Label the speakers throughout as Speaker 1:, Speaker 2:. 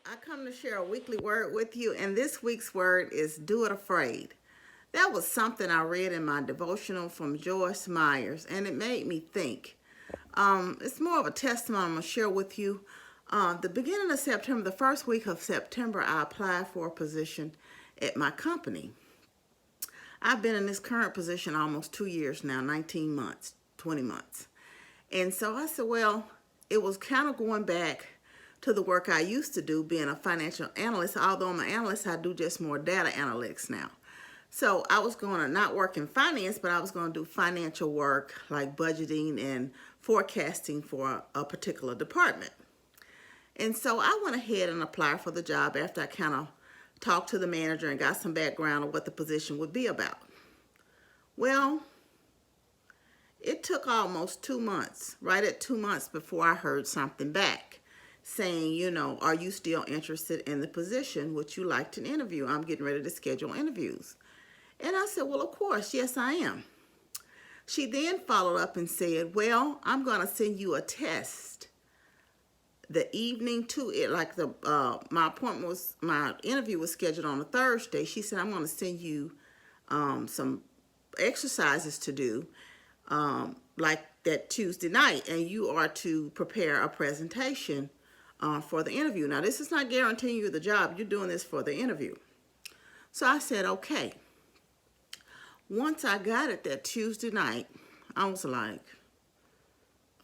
Speaker 1: I come to share a weekly word with you, and this week's word is do it afraid. That was something I read in my devotional from Joyce Myers, and it made me think. It's more of a testimony I'm going to share with you. The beginning of September, the first week of September, I applied for a position at my company. I've been in this current position almost 2 years now, 19 months, 20 months. And so I said, well, it was kind of going back to the work I used to do being a financial analyst. Although I'm an analyst, I do just more data analytics now. So I was going to not work in finance, but I was going to do financial work like budgeting and forecasting for a particular department. And so I went ahead and applied for the job after I kind of talked to the manager and got some background of what the position would be about. Well, it took almost 2 months, right at 2 months before I heard something back saying, are you still interested in the position? Would you like to interview? I'm getting ready to schedule interviews. And I said, well, of course, yes, I am. She then followed up and said, well, I'm going to send you a test the evening to it. Like my interview was scheduled on a Thursday. She said, I'm going to send you some exercises to do like that Tuesday night, and you are to prepare a presentation for the interview. Now, this is not guaranteeing you the job. You're doing this for the interview. So I said, okay. Once I got it that Tuesday night, I was like,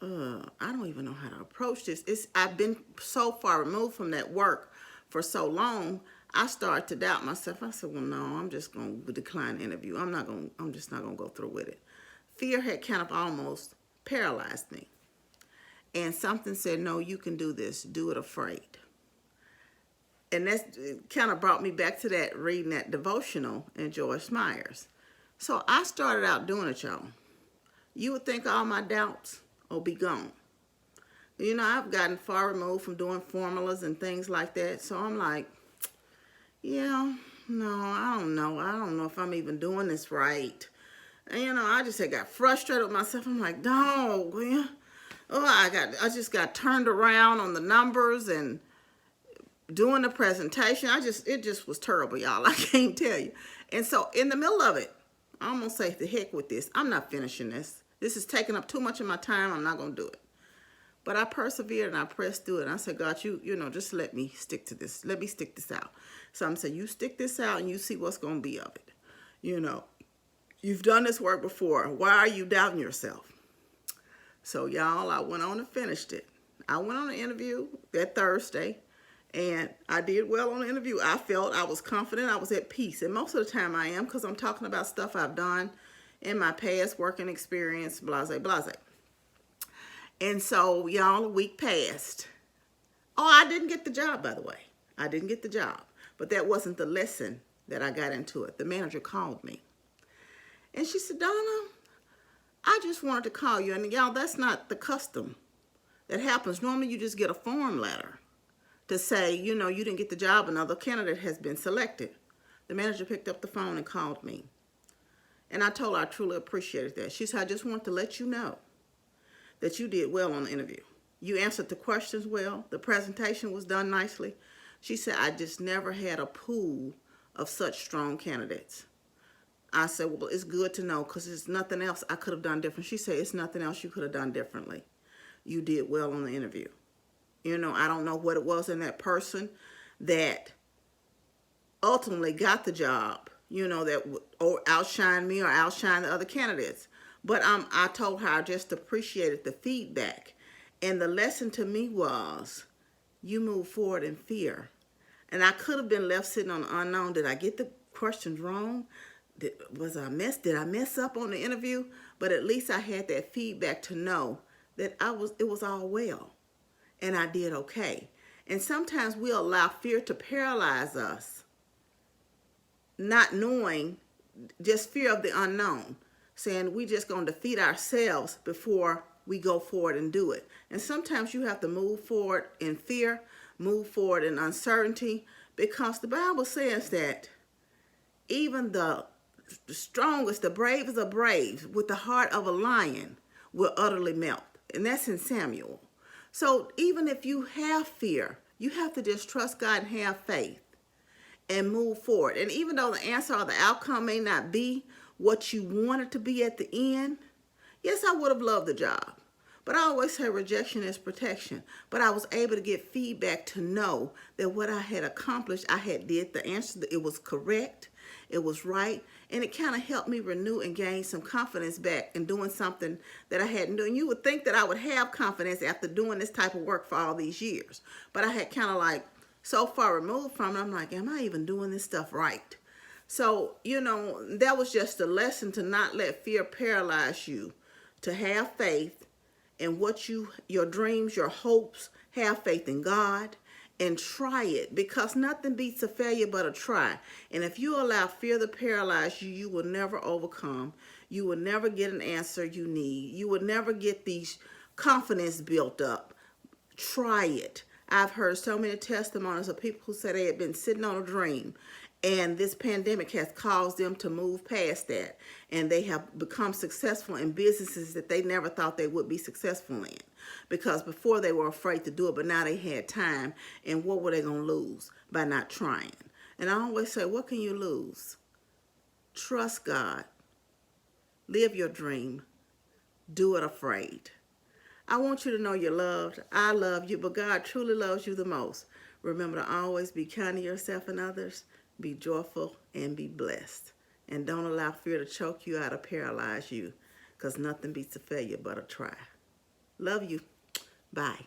Speaker 1: I don't even know how to approach this. I've been so far removed from that work for so long, I started to doubt myself. I said, well, no, I'm just going to decline the interview. I'm just not going to go through with it. Fear had kind of almost paralyzed me. And something said, no, you can do this. Do it afraid. And that kind of brought me back to that, reading that devotional in Joyce Myers. So I started out doing it, y'all. You would think all my doubts will be gone. I've gotten far removed from doing formulas and things like that. So I'm like, yeah, no, I don't know. I don't know if I'm even doing this right. And, I just had got frustrated with myself. I'm like, no, I just got turned around on the numbers and doing the presentation. It just was terrible, y'all. I can't tell you. And so in the middle of it, I'm going to say, the heck with this. I'm not finishing this. This is taking up too much of my time. I'm not going to do it. But I persevered and I pressed through it. And I said, God, just let me stick to this. Let me stick this out. So I'm saying, you stick this out and you see what's going to be of it. You've done this work before. Why are you doubting yourself? So, y'all, I went on and finished it. I went on an interview that Thursday, and I did well on the interview. I felt I was confident. I was at peace. And most of the time I am, because I'm talking about stuff I've done in my past working experience, blase, blase. And so, y'all, a week passed. Oh, I didn't get the job, by the way. I didn't get the job. But that wasn't the lesson that I got into it. The manager called me. And she said, Donna, I just wanted to call you. And y'all, that's not the custom that happens. Normally you just get a form letter to say, you didn't get the job. Another candidate has been selected. The manager picked up the phone and called me. And I told her I truly appreciated that. She said, I just want to let you know that you did well on the interview. You answered the questions well. The presentation was done nicely. She said, I just never had a pool of such strong candidates. I said, well, it's good to know, because there's nothing else I could have done different. She said, it's nothing else you could have done differerently. You did well on the interview. I don't know what it was in that person that ultimately got the job, that or outshine me or outshine the other candidates. But I told her I just appreciated the feedback. And the lesson to me was, you move forward in fear. And I could have been left sitting on the unknown. Did I get the questions wrong? Did I mess up on the interview? But at least I had that feedback to know that it was all well. And I did okay. And sometimes we allow fear to paralyze us, not knowing, just fear of the unknown, saying we just going to defeat ourselves before we go forward and do it. And sometimes you have to move forward in fear, move forward in uncertainty, because the Bible says that even the strongest, the bravest of braves, with the heart of a lion, will utterly melt. And that's in Samuel. So even if you have fear You have to just trust God and have faith and move forward. And even though the answer or the outcome may not be what you want it to be at the end, yes, I would have loved the job. But I always say rejection is protection. But I was able to get feedback to know that what I had accomplished, I had did the answer, it was correct, it was right, and it kind of helped me renew and gain some confidence back in doing something that I hadn't done. You would think that I would have confidence after doing this type of work for all these years. But I had kind of like so far removed from it, I'm like, am I even doing this stuff right? So, that was just a lesson to not let fear paralyze you, to have faith in your dreams, your hopes, have faith in God, and try it, because nothing beats a failure but a try. And if you allow fear to paralyze you, you will never overcome. You will never get an answer you need. You will never get these confidence built up. Try it. I've heard so many testimonies of people who said they had been sitting on a dream, and this pandemic has caused them to move past that, and they have become successful in businesses that they never thought they would be successful in, because before they were afraid to do it, but now they had time, and what were they going to lose by not trying? And I always say, what can you lose? Trust God. Live your dream. Do it afraid. I want you to know you're loved. I love you, but God truly loves you the most. Remember to always be kind to yourself and others. Be joyful and be blessed. And don't allow fear to choke you out or paralyze you, because nothing beats a failure but a try. Love you. Bye.